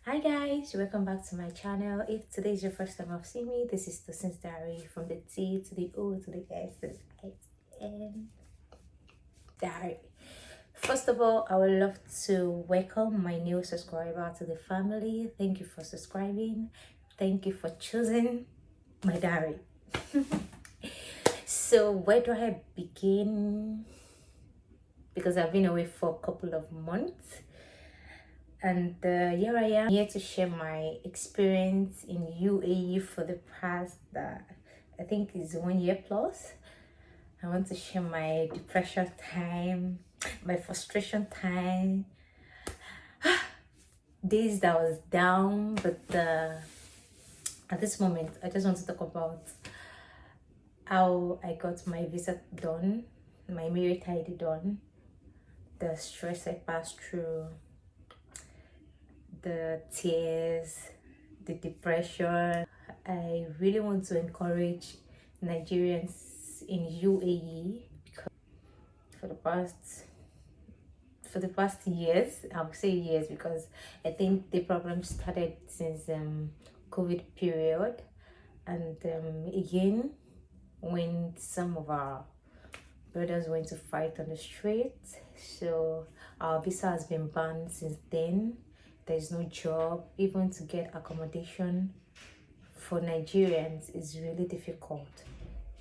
Hi guys, welcome back to my channel. If today is your first time of seeing me, this is the Since Diary, from the T to the O to the S to the I to N Diary. First of all, I would love to welcome my new subscriber to the family. Thank you for subscribing. Thank you for choosing my diary. So where do I begin? Because I've been away for a couple of months. And here I am here to share my experience in UAE for the past, I think is 1 year plus. I want to share my depression time, my frustration time, days that I was down, but at this moment, I just want to talk about how I got my visa done, my merit ID done, the stress I passed through, the tears, the depression. I really want to encourage Nigerians in UAE because for the past years, I would say years, because I think the problem started since COVID period, and again when some of our brothers went to fight on the streets, so our visa has been banned since then. There's no job. Even to get accommodation for Nigerians is really difficult.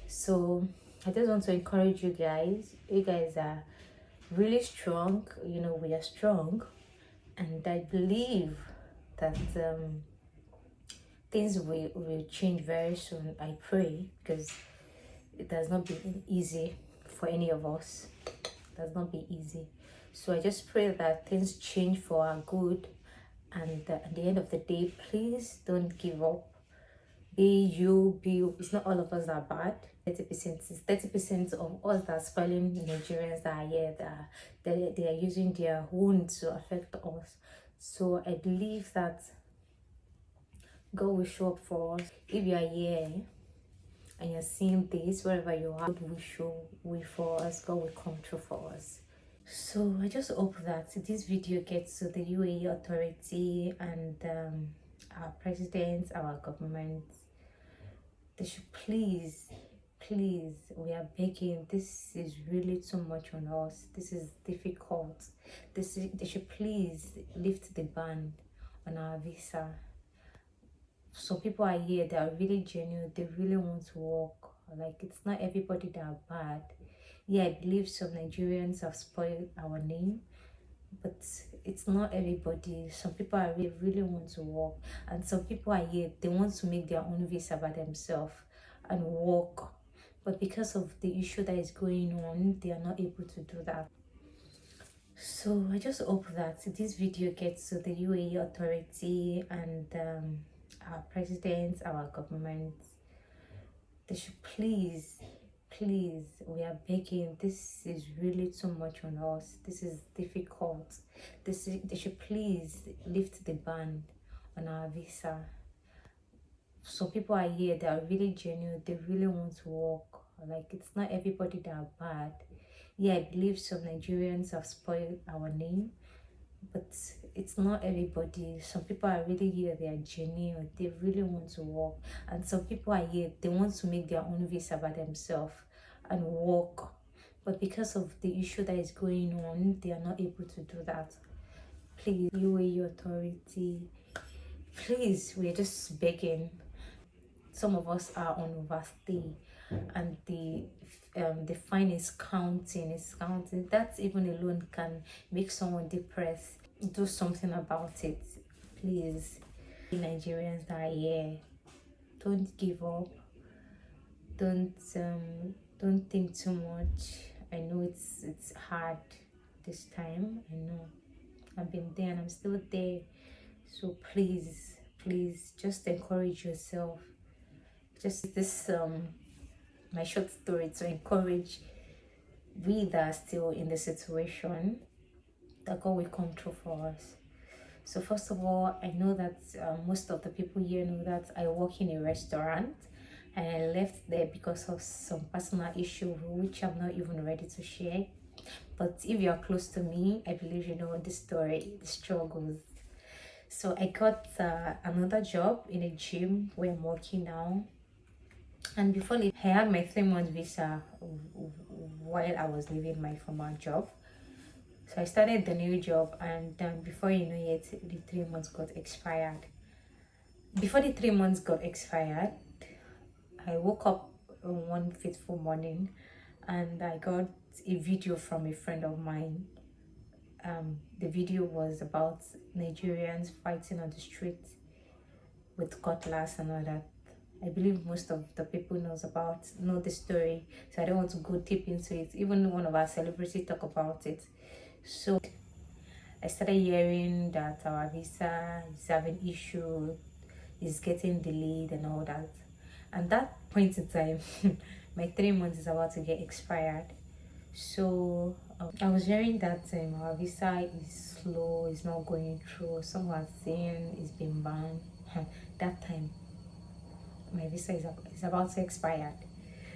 So I just want to encourage you guys. You guys are really strong. You know, we are strong, and I believe that things will change very soon. I pray, because it has not been easy for any of us. It has not been easy. So I just pray that things change for our good, and at the end of the day, please don't give up. Be you, be you. It's not all of us that are bad. 30% is 30% of us that are spoiling Nigerians that are here, that they are using their wound to affect us. So I believe that God will show up for us. If you are here and you're seeing this, wherever you are, God will show way for us. God will come through for us. So I just hope that this video gets to the UAE authority and our president, our government. They should please, we are begging. This is really too much on us. This is difficult. They should please lift the ban on our visa. So people are here, they are really genuine, they really want to work. Like, it's not everybody that are bad. Yeah, I believe some Nigerians have spoiled our name, but it's not everybody. Some people are really want to work, and some people are here, they want to make their own visa by themselves and work, but because of the issue that is going on, they are not able to do that. So I just hope that this video gets to the UAE authority and our president, our government. They should please, we are begging. This is really too much on us. This is difficult. They should please lift the ban on our visa. So people are here, they are really genuine, they really want to work. Like, it's not everybody that are bad. Yeah, I believe some Nigerians have spoiled our name, but it's not everybody. Some people are really here, they are genuine, they really want to work, and some people are here, they want to make their own visa by themselves and work, but because of the issue that is going on, they are not able to do that. Please, UAE authority, please, we're just begging. Some of us are on overstay, and the fine is counting, that even alone can make someone depressed. Do something about it, please. Nigerians that are here, don't give up. Don't think too much. I know it's hard this time. I know, I've been there and I'm still there. So please, just encourage yourself. Just this my short story to encourage we that are still in the situation, that God will come through for us. So first of all, I know that most of the people here know that I work in a restaurant, and I left there because of some personal issue which I'm not even ready to share. But if you're close to me, I believe you know the story, the struggles. So I got another job in a gym where I'm working now. And before leaving, I had my 3 month visa while I was leaving my former job. So I started the new job, and before you know it, the 3 months got expired. Before the 3 months got expired, I woke up one fateful morning and I got a video from a friend of mine. The video was about Nigerians fighting on the street with cutlass and all that. I believe most of the people know the story, so I don't want to go deep into it. Even one of our celebrities talk about it. So I started hearing that our visa is having issue, is getting delayed and all that. And that point in time, my 3 months is about to get expired. So I was hearing that our visa is slow, it's not going through. Some are saying it's been banned. That time, my visa is about to expire.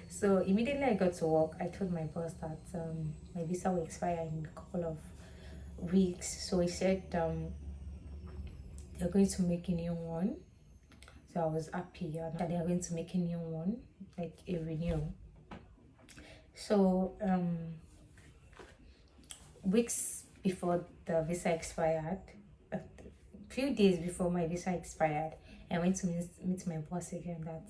So immediately I got to work, I told my boss that my visa will expire in a couple of weeks. So he said they're going to make a new one. So I was happy that they are going to make a new one, like a renewal. So weeks before the visa expired, a few days before my visa expired, I went to meet my boss again that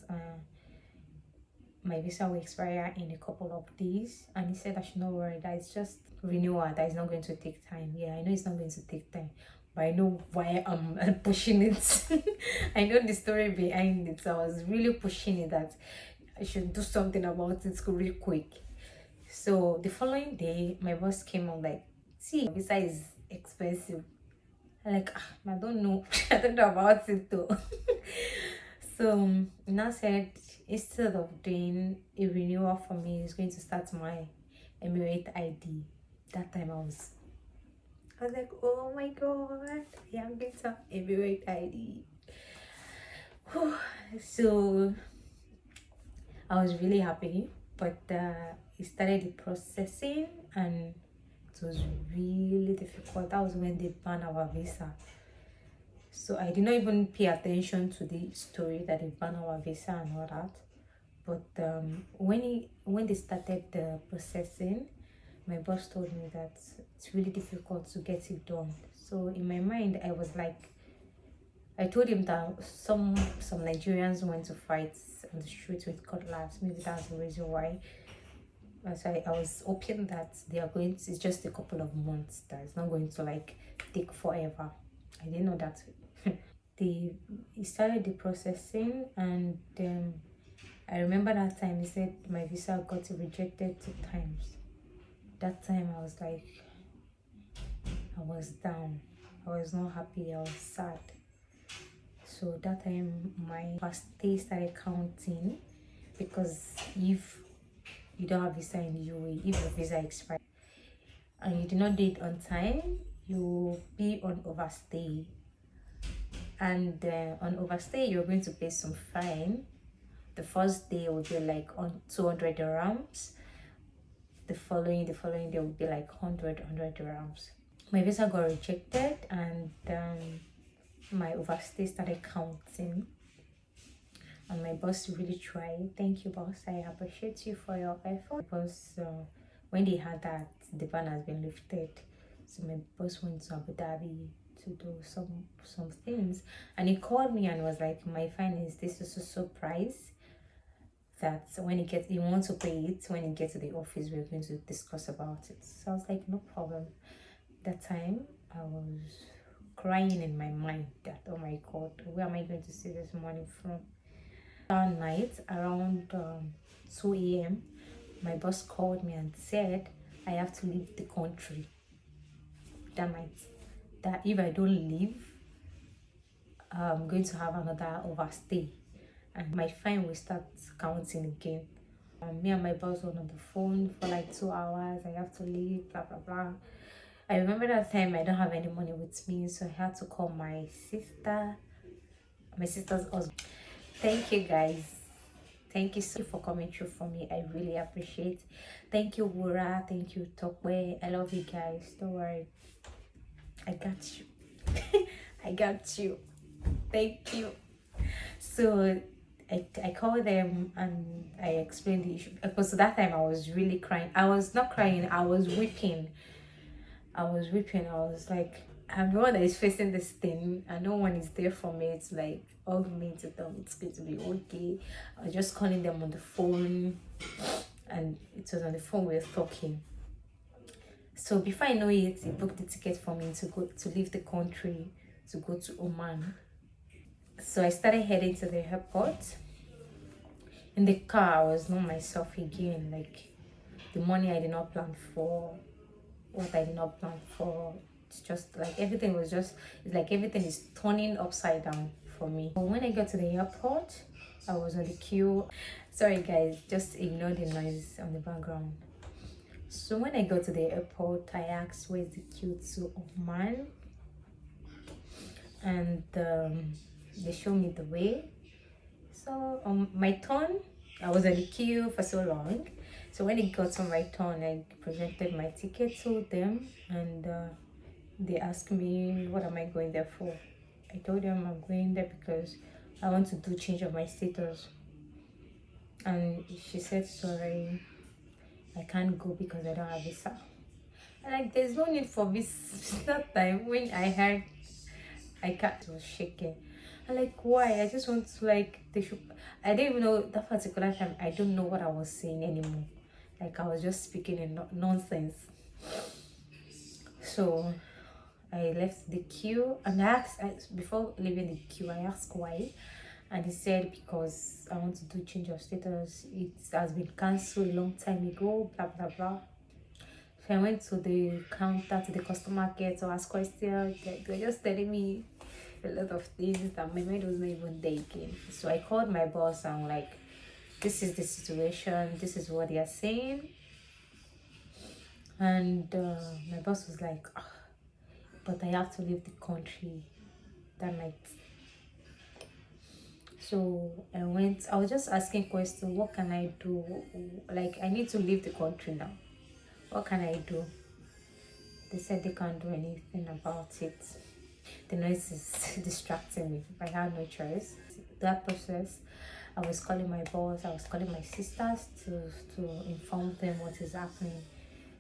my visa will expire in a couple of days, and he said I should not worry, that it's just renewal, that is not going to take time. Yeah, I know it's not going to take time, but I know why I'm pushing it. I know the story behind it, so I was really pushing it that I should do something about it really quick. So the following day, my boss came up like, see, visa is expensive. I'm like, I don't know. I don't know about it though. So now said, instead of doing a renewal for me, he's going to start my Emirate ID. That time I was like, oh my god, I am going to have Emirate ID. So I was really happy, but he started the processing and it was really difficult. That was when they banned our visa. So I did not even pay attention to the story that they banned our visa and all that. But when they started the processing, my boss told me that it's really difficult to get it done. So in my mind, I was like, I told him that some Nigerians went to fight on the streets with cutlass. Maybe that's the reason why. So I was hoping that they are going to, it's just a couple of months, that it's not going to like take forever. I didn't know that. He started the processing, and I remember that time he said my visa got rejected 2 times. That time I was like, I was down. I was not happy. I was sad. So that time my first day started counting, because if you don't have visa in the UAE, if your visa expires and you do not do it on time, you'll be on overstay. And on overstay, you're going to pay some fine. The first day will be like on 200 dirhams. The following day will be like 100 dirhams. My visa got rejected, and my overstay started counting. And my boss really tried. Thank you, boss. I appreciate you for your effort. Because when they had that, the ban has been lifted. So my boss went to Abu Dhabi to do some things, and he called me and was like, my fine is this is a surprise, that when he wants to pay it, when he gets to the office, we're going to discuss about it. So I was like, no problem. That time I was crying in my mind that, oh my god, where am I going to see this money from? That night around 2 a.m, my boss called me and said I have to leave the country that night, that if I don't leave, I'm going to have another overstay and my fine will start counting again. Me and my boss were on the phone for like 2 hours. I have to leave, blah blah blah. I remember that time I don't have any money with me, so I had to call my sister's husband. Thank you guys. Thank you so much for coming through for me. I really appreciate. Thank you, Wura. Thank you, Tokwe. I love you guys. Don't worry. I got you. I got you. Thank you. So I called them and I explained the issue. Because that time I was really crying. I was not crying, I was weeping. I was like, I'm the one that is facing this thing and no one is there for me. It's like hug me to tell me it's going to be okay. I was just calling them on the phone and it was on the phone we were talking. So before I know it, he booked the ticket for me to go to leave the country to go to Oman. So I started heading to the airport. In the car, I was not myself again. Like the money I did not plan for, what I did not plan for. It's just like everything was just, it's like everything is turning upside down for me. But when I got to the airport, I was on the queue. Sorry guys, just ignore the noise on the background. So when I got to the airport, I asked where's the queue to Oman, and they showed me the way. So on my turn, I was in the queue for so long. So when it got to my turn, I presented my ticket to them, and they asked me, what am I going there for? I told them I'm going there because I want to do change of my status. And she said, sorry, I can't go because I don't have visa. And like, there's no need for this. That time when I heard I can't, I was shaking. I'm like, why? I just want to like, they should. I didn't even know that particular time. I don't know what I was saying anymore. Like I was just speaking in nonsense. So I left the queue and before leaving the queue, I asked why. And he said, because I want to do change of status. It has been cancelled a long time ago, blah, blah, blah. So I went to the counter, to the customer care to ask questions. They're just telling me a lot of things that my mind was not even there again. So I called my boss and like, this is the situation, this is what they are saying. And my boss was like, "Ah, but I have to leave the country that night." So I was just asking questions, what can I do? Like, I need to leave the country now. What can I do? They said they can't do anything about it. The noise is distracting me. I had no choice. That process, I was calling my boss, I was calling my sisters to inform them what is happening.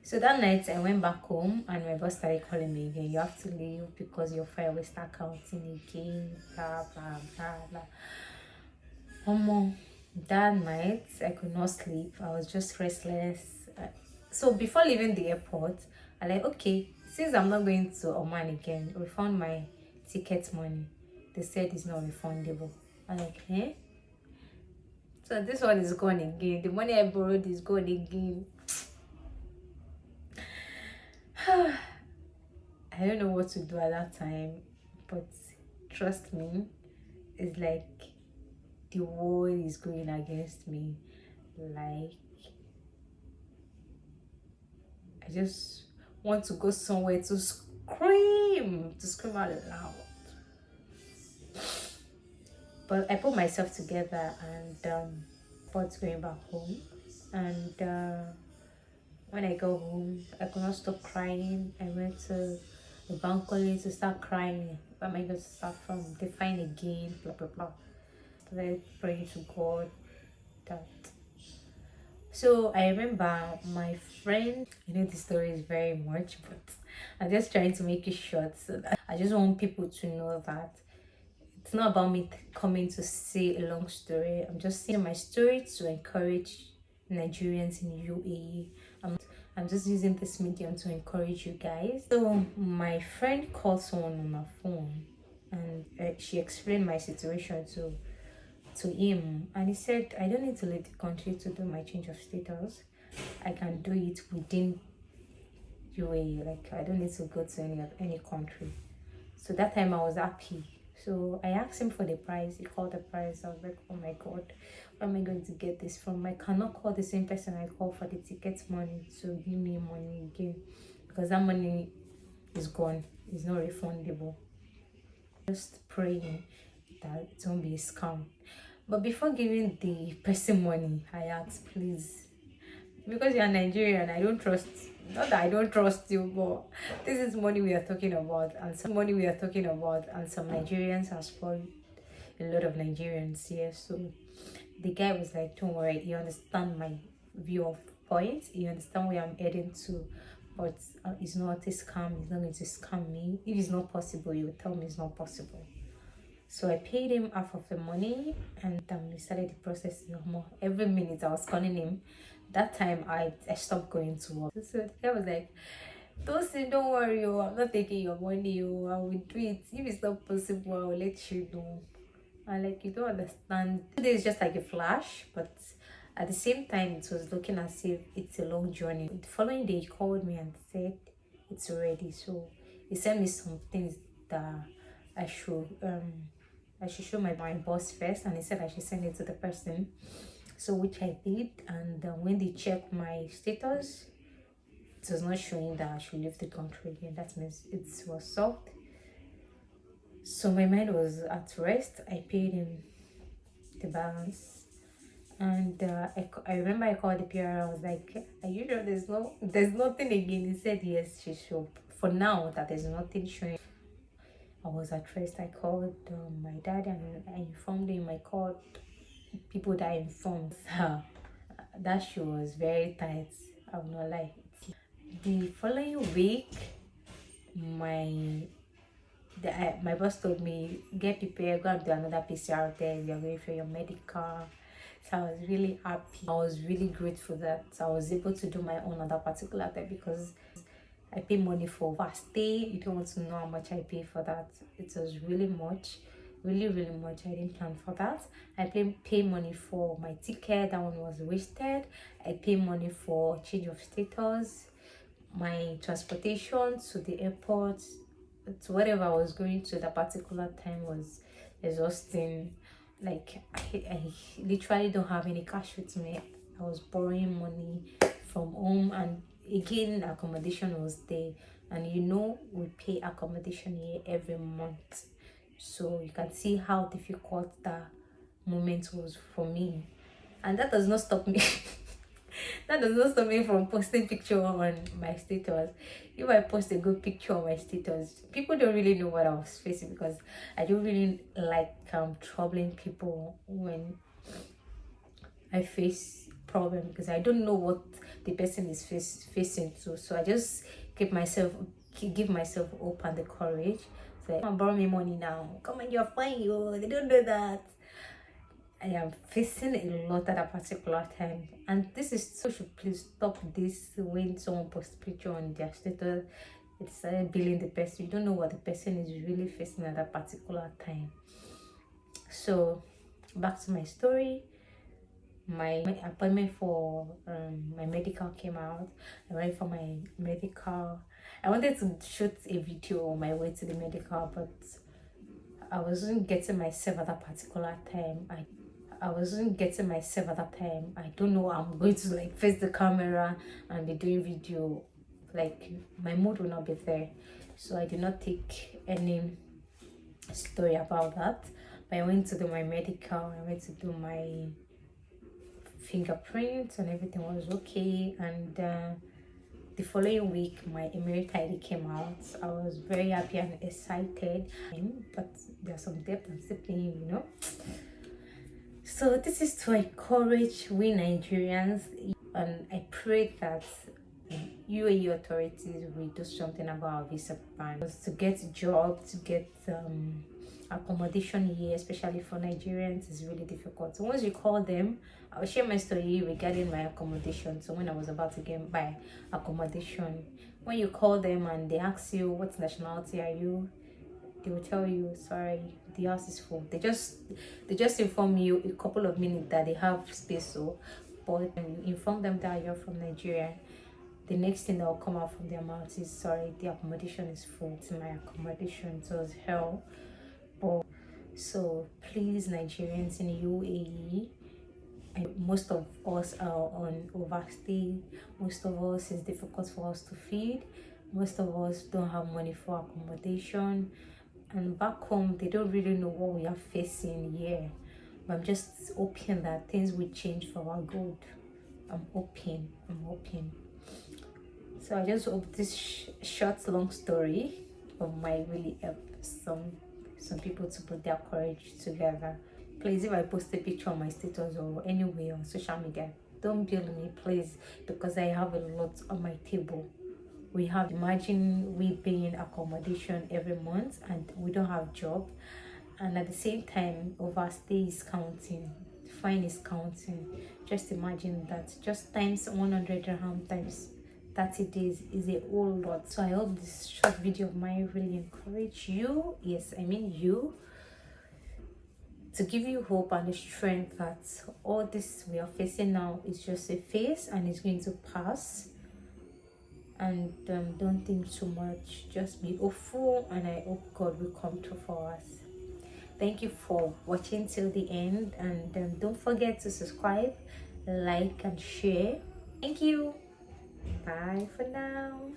So that night I went back home and my boss started calling me again. You have to leave because your file will start counting again, blah blah blah blah. That night I could not sleep. I was just restless. So before leaving the airport, I like, okay, since I'm not going to Oman again, refund my ticket money. They said it's not refundable. I'm like, eh? So this one is gone again. The money I borrowed is gone again. I don't know what to do at that time, but trust me, it's like the world is going against me. Like, I just want to go somewhere to scream out loud. But I put myself together and was going back home. And when I got home, I could not stop crying. I went to the balcony to start crying. Where am I going to start from? Define again, blah blah blah. Started praying to God that. So I remember my friend. I know the story is very much, but I'm just trying to make it short so that I just want people to know that it's not about me coming to say a long story. I'm just saying my story to encourage Nigerians in UAE. I'm just using this medium to encourage you guys. So my friend called someone on her phone and she explained my situation to him, and he said, I don't need to leave the country to do my change of status. I can do it within UAE. Like, I don't need to go to any country. So that time I was happy. So I asked him for the price. He called the price. I was like, oh my god, where am I going to get this from? I cannot call the same person I called for the ticket money to give me money again, because that money is gone. It's not refundable. Just praying that it won't be a scam. But before giving the person money, I asked, please, because you're Nigerian, I don't trust Not that I don't trust you, but this is money we are talking about, and some Nigerians have spoiled a lot of Nigerians here. So the guy was like, "Don't worry, you understand my view of points. You understand where I'm heading to, but it's not a scam. It's not going to scam me. If it's not possible, you will tell me it's not possible." So I paid him half of the money, and we started the process more. Every minute I was calling him. That time I stopped going to work. So the guy was like, don't worry, oh, I'm not taking your money, oh, I will do it. If it's not possible, I will let you know. And like, you don't understand. Today is just like a flash, but at the same time, it was looking as if it's a long journey. The following day, he called me and said it's ready. So he sent me some things that I should show my boss first, and he said I should send it to the person. So which I did, and when they checked my status, it was not showing that I should leave the country again. That means it was solved. So my mind was at rest. I paid him the balance, and I remember I called the PR. I was like, "Are you sure there's nothing again?" He said, "Yes, she should. For now, that there's nothing showing." I was at rest. I called my dad and I informed him. I called people that I informed. That show was very tight. I will not lie. The following week, my boss told me, "Get prepared, go and do another PCR test. You're going for your medical." So I was really happy. I was really grateful that I was able to do my own on that particular time, because I pay money for stay. You don't want to know how much I pay for that. It was really much, really, really much. I didn't plan for that. I pay money for my ticket. That one was wasted. I pay money for change of status, my transportation to the airport, to whatever I was going to. That particular time was exhausting. Like I literally don't have any cash with me. I was borrowing money from home, and again accommodation was there, and we pay accommodation here every month. So you can see how difficult that moment was for me, and that does not stop me. That does not stop me from posting picture on my status. If I post a good picture on my status, people don't really know what I was facing, because I don't really like troubling people when I face problem, because I don't know what the person is facing too. So I just give myself hope and the courage. So like, come and borrow me money now. Come on, you're fine, yo. They don't do that. I am facing a lot at a particular time, and this is so. Should please stop this. When someone posts picture on their status, it started billing the person. You don't know what the person is really facing at that particular time. So back to my story. My appointment for my medical came out. I went for my medical. I wanted to shoot a video on my way to the medical, but I wasn't getting myself at that particular time. I wasn't getting myself at that time. I don't know, I'm going to like face the camera and be doing video. Like my mood will not be there. So I did not take any story about that. But I went to do my medical. I went to do my fingerprints, and everything was okay. And the following week my emirate ID came out. I was very happy and excited, but there's some debt I'm still paying. So this is to encourage we Nigerians, and I pray that UAE authorities will do something about our visa ban. To get a job, to get accommodation here, especially for Nigerians, is really difficult. So once you call them, I'll share my story regarding my accommodation. So when I was about to get my accommodation, when you call them and they ask you what nationality are you, they will tell you, sorry, the house is full. They just inform you a couple of minutes that they have space. So but when you inform them that you're from Nigeria, the next thing that will come out from their mouth is, sorry, the accommodation is full. It's my accommodation. So it's hell. But so please, Nigerians in UAE, most of us are on overstay. Most of us, it's difficult for us to feed. Most of us don't have money for accommodation, and back home they don't really know what we are facing here. But I'm just hoping that things will change for our good. I'm hoping. So I just hope this short long story of mine really helped some people to put their courage together. Please, if I post a picture on my status or anywhere on social media, don't bill me, please, because I have a lot on my table. We have, imagine we paying accommodation every month and we don't have job, and at the same time overstay is counting, fine is counting. Just imagine that, just times 100 dirham times 30 days is a whole lot. So I hope this short video of mine really encourage you, yes, I mean you, to give you hope and the strength that all this we are facing now is just a phase and it's going to pass. And don't think too much, just be hopeful, and I hope God will come through for us. Thank you for watching till the end, and don't forget to subscribe, like and share. Thank you. Bye for now.